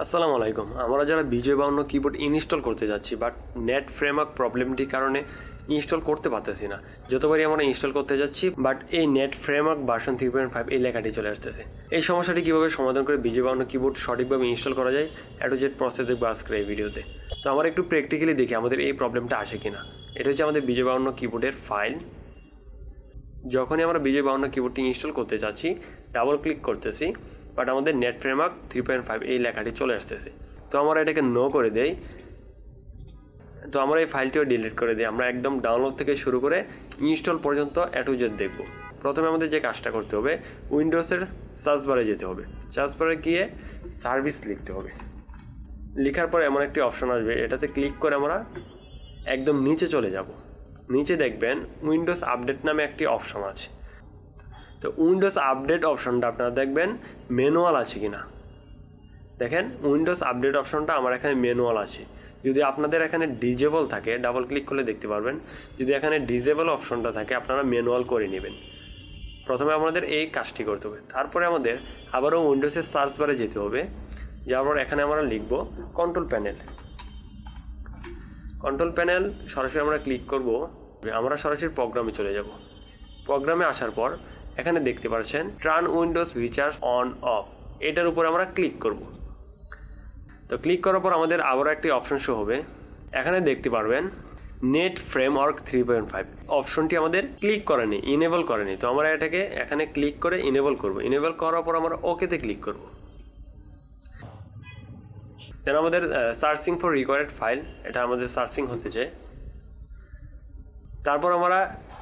আসসালামু আলাইকুম। আমরা যারা বিজয় বায়ান্ন কিবোর্ড ইনস্টল করতে যাচ্ছি বাট নেট ফ্রেমওয়ার্ক প্রবলেমটির কারণে ইনস্টল করতে পারতেছি না। যতবারই আমরা ইনস্টল করতে যাচ্ছি বাট এই নেট ফ্রেমওয়ার্ক ভার্সন 3.5 এই লেখাটি চলে আসতেছে। এই সমস্যাটি কীভাবে সমাধান করে বিজয় বায়ান্ন কিবোর্ড সঠিকভাবে ইনস্টল করা যায় A to Z প্রসেস দেখবো আজকের এই ভিডিওতে। তো আমরা একটু প্র্যাকটিক্যালি দেখি আমাদের এই প্রবলেমটা আসে কিনা। এটা হচ্ছে আমাদের বিজয় বায়ান্ন কিবোর্ডের ফাইল। যখনই আমরা বিজয় বায়ান্ন কিবোর্ডটি ইনস্টল করতে যাচ্ছি ডাবল ক্লিক করতেছি বাট আমাদের নেট ফ্রেমওয়ার্ক 3.5 এই লেখাটি চলে আসতেছে। তো আমরা এটাকে নো করে দেই। তো আমরা এই ফাইলটিও ডিলিট করে দিই। আমরা একদম ডাউনলোড থেকে শুরু করে ইনস্টল পর্যন্ত A to Z দেখব। প্রথমে আমাদের যে কাজটা করতে হবে উইন্ডোজের সার্চ বারে যেতে হবে। সার্চ বারে গিয়ে সার্ভিস লিখতে হবে। লেখার পর এমন একটি অপশন আসবে, এটাতে ক্লিক করে আমরা একদম নিচে চলে যাব। নিচে দেখবেন উইন্ডোজ আপডেট নামে একটি অপশন আছে। তো উইন্ডোজ আপডেট অপশনটা আপনারা দেখবেন ম্যানুয়াল আছে কিনা। দেখেন উইন্ডোজ আপডেট অপশনটা আমার এখানে ম্যানুয়াল আছে। যদি আপনাদের এখানে ডিজেবল থাকে ডাবল ক্লিক করলে দেখতে পারবেন। যদি এখানে ডিজেবল অপশনটা থাকে আপনারা ম্যানুয়াল করে নেবেন। প্রথমে আমাদের এই কাজটি করতে হবে। তারপরে আমাদের আবারও উইন্ডোজের সার্চ বারে যেতে হবে। যাওয়ার পর এখানে আমরা লিখব কন্ট্রোল প্যানেল। কন্ট্রোল প্যানেল সরাসরি আমরা ক্লিক করব। আমরা সরাসরি প্রোগ্রামে চলে যাব। প্রোগ্রামে আসার পর এখানে দেখতে পাচ্ছেন turn Windows features on of, এটার উপর আমরা ক্লিক করব। তো ক্লিক করার পর আমাদের আবারও একটি অপশন শো হবে। এখানে দেখতে পারবেন নেট ফ্রেমওয়ার্ক 3.5 অপশনটি আমাদের ক্লিক করেনি, ইনেবল করেনি। তো আমরা এটাকে এখানে ক্লিক করে ইনেবল করব। ইনেবল করার পর আমরা ওকেতে ক্লিক করব। দেন আমাদের সার্চিং ফর রিকোয়ার্ড ফাইল, এটা আমাদের সার্চিং হতে চায়। তারপর আমরা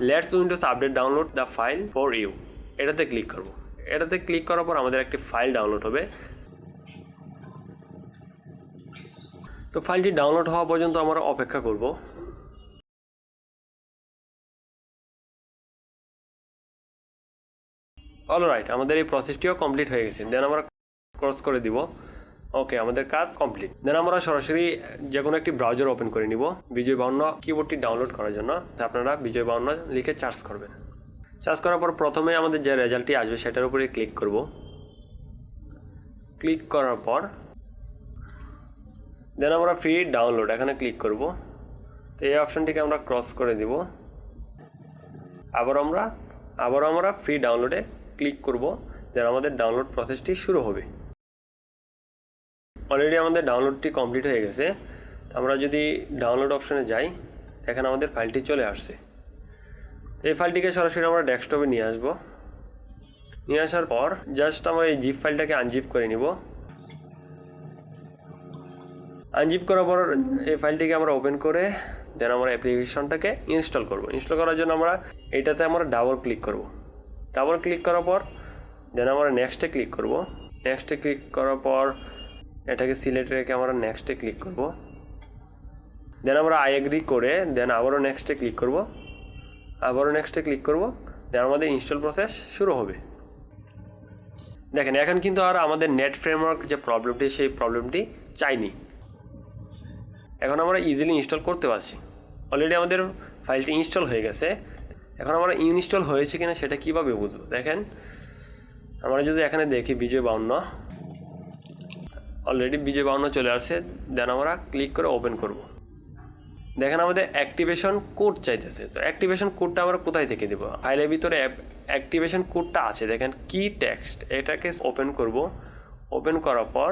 let's Windows update download the file for you, এটাতে ক্লিক করব। এটাতে ক্লিক করার পর আমাদের একটি ফাইল ডাউনলোড হবে। তো ফাইলটি ডাউনলোড হওয়া পর্যন্ত আমরা অপেক্ষা করব। অলরাইট, আমাদের এই প্রসেসটিও কমপ্লিট হয়ে গেছে। দেন আমরা ক্রস করে দিব। ওকে, আমাদের কাজ কমপ্লিট। দেন আমরা সরাসরি যে কোনো একটি ব্রাউজার ওপেন করে নিব বিজয় বায়ান্ন কিবোর্ডটি ডাউনলোড করার জন্য। আপনারা বিজয় বায়ান্ন লিখে সার্চ করবেন। সার্চ করার পর প্রথমে আমাদের যে রেজাল্টটি আসবে সেটার উপরে ক্লিক করব। ক্লিক করার পর দেন আমরা ফ্রি ডাউনলোড এখানে ক্লিক করব। তো এই অপশনটিকে আমরা ক্রস করে দিব। আবার আমরা ফ্রি ডাউনলোডে ক্লিক করব। দেন আমাদের ডাউনলোড প্রসেসটি শুরু হবে। অলরেডি আমাদের ডাউনলোডটি কমপ্লিট হয়ে গেছে। তো আমরা যদি ডাউনলোড অপশনে যাই দেখেন আমাদের ফাইলটি চলে আসছে। এই ফাইলটিকে সরাসরি আমরা ডেস্কটপে নিয়ে আসব। নিয়ে আসার পর জাস্ট আমরা এই জিপ ফাইলটাকে আনজিপ করে নিব। আনজিপ করার পর এই ফাইলটিকে আমরা ওপেন করে দেন আমরা অ্যাপ্লিকেশনটাকে ইনস্টল করব। ইনস্টল করার জন্য আমরা এইটাতে আমরা ডাবল ক্লিক করব। ডাবল ক্লিক করার পর দেন আমরা নেক্সটে ক্লিক করব। নেক্সটে ক্লিক করার পর এটাকে সিলেক্ট রেখে আমরা নেক্সটে ক্লিক করব। দেন আমরা আই এগ্রি করে দেন আবারও নেক্সটে ক্লিক করব। আবারও নেক্সটে ক্লিক করব। দেন আমাদের ইনস্টল প্রসেস শুরু হবে। দেখেন এখন কিন্তু আর আমাদের নেট ফ্রেমওয়ার্ক যে প্রবলেমটি সেই প্রবলেমটি চাইনি। এখন আমরা ইজিলি ইনস্টল করতে পারছি। অলরেডি আমাদের ফাইলটি ইনস্টল হয়ে গেছে। এখন আমরা ইনস্টল হয়েছে কিনা সেটা কীভাবে বুঝবো, দেখেন আমরা যদি এখানে দেখি বিজয় বায়ান্ন, অলরেডি বিজয় বায়ান্ন চলে আসছে। দেন আমরা ক্লিক করে ওপেন করব। দেখেন আমাদের অ্যাক্টিভেশন কোড চাইতেছে। তো অ্যাক্টিভেশন কোডটা আমরা কোথায় থেকে দেবো, ফাইলের ভিতরে অ্যাক্টিভেশন কোডটা আছে। দেখেন কি টেক্সট, এটাকে ওপেন করব। ওপেন করার পর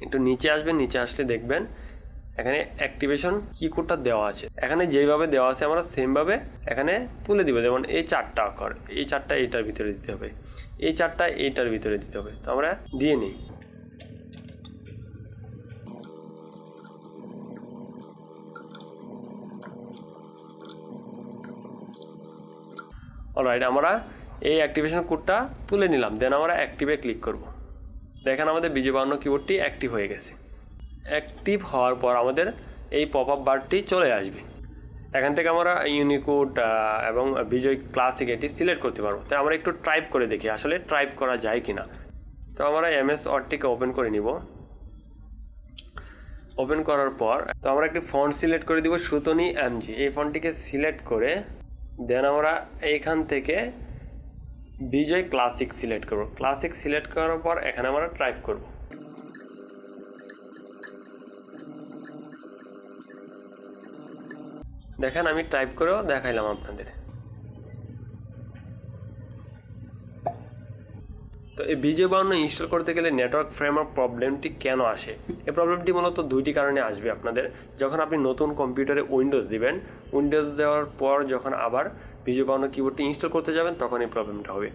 একটু নিচে আসবেন। নিচে আসলে দেখবেন এখানে অ্যাক্টিভেশন কি কোডটা দেওয়া আছে। এখানে যেভাবে দেওয়া আছে আমরা সেমভাবে এখানে তুলে দিব। যেমন এই চারটা অক্ষর, এই চারটা এইটার ভিতরে দিতে হবে, এই চারটা এইটার ভিতরে দিতে হবে। তো আমরা দিয়ে নিই। অলরাইট, আমরা এই অ্যাক্টিভেশন কোডটা তুলে নিলাম। দেন আমরা অ্যাক্টিভে ক্লিক করব। দেখেন আমাদের বিজয় বায়ান্ন কিবোর্ডটি অ্যাক্টিভ হয়ে গেছে। অ্যাক্টিভ হওয়ার পর আমাদের এই পপ আপ বারটি চলে আসবে। এখান থেকে আমরা ইউনিকোড এবং বিজয় ক্লাসিক এটি সিলেক্ট করতে পারবো। তো আমরা একটু টাইপ করে দেখি আসলে টাইপ করা যায় কিনা। তো আমরা MS ওয়ার্ডটিকে ওপেন করে নিব। ওপেন করার পর তো আমরা একটি ফন্ট সিলেক্ট করে দিব সুতনি MG। এই ফন্টটিকে সিলেক্ট করে দেন আমরা এইখান থেকে বিজয় ক্লাসিক সিলেক্ট করব। ক্লাসিক সিলেক্ট করার পর এখানে আমরা টাইপ করব। দেখেন আমি টাইপ করেও দেখাইলাম আপনাদের। তো এই বিজয় ইনস্টল করতে গেলে নেটওয়ার্ক ফ্রেমওয়ার্ক প্রবলেমটি কেন আসে? এই প্রবলেমটি মূলত দুইটি কারণে আসবে আপনাদের। যখন আপনি নতুন কম্পিউটারে উইন্ডোজ দিবেন, উইন্ডোজ দেওয়ার পর যখন আবার বিজয় কিবোর্ডটি ইনস্টল করতে যাবেন তখন এই প্রবলেমটা হবে।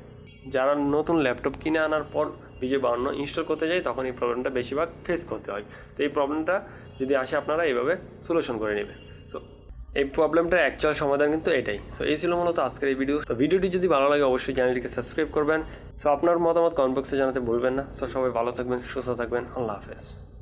যারা নতুন ল্যাপটপ কিনে আনার পর বিজয় ইনস্টল করতে যায় তখন এই প্রবলেমটা বেশিরভাগ ফেস করতে হয়। তো এই প্রবলেমটা যদি আসে আপনারা এইভাবে সলিউশন করে নেবেন। সো এই প্রবলেমটার অ্যাকচুয়াল সমাধান কিন্তু এটাই। সো এই ছিল মূলত আজকের এই ভিডিও। তো ভিডিওটি যদি ভালো লাগে অবশ্যই চ্যানেলটিকে সাবস্ক্রাইব করবেন। সো আপনার মতামত কমেন্ট বক্সে জানাতে ভুলবেন না। সো সবাই ভালো থাকবেন, সুস্থ থাকবেন। আল্লাহ হাফেজ।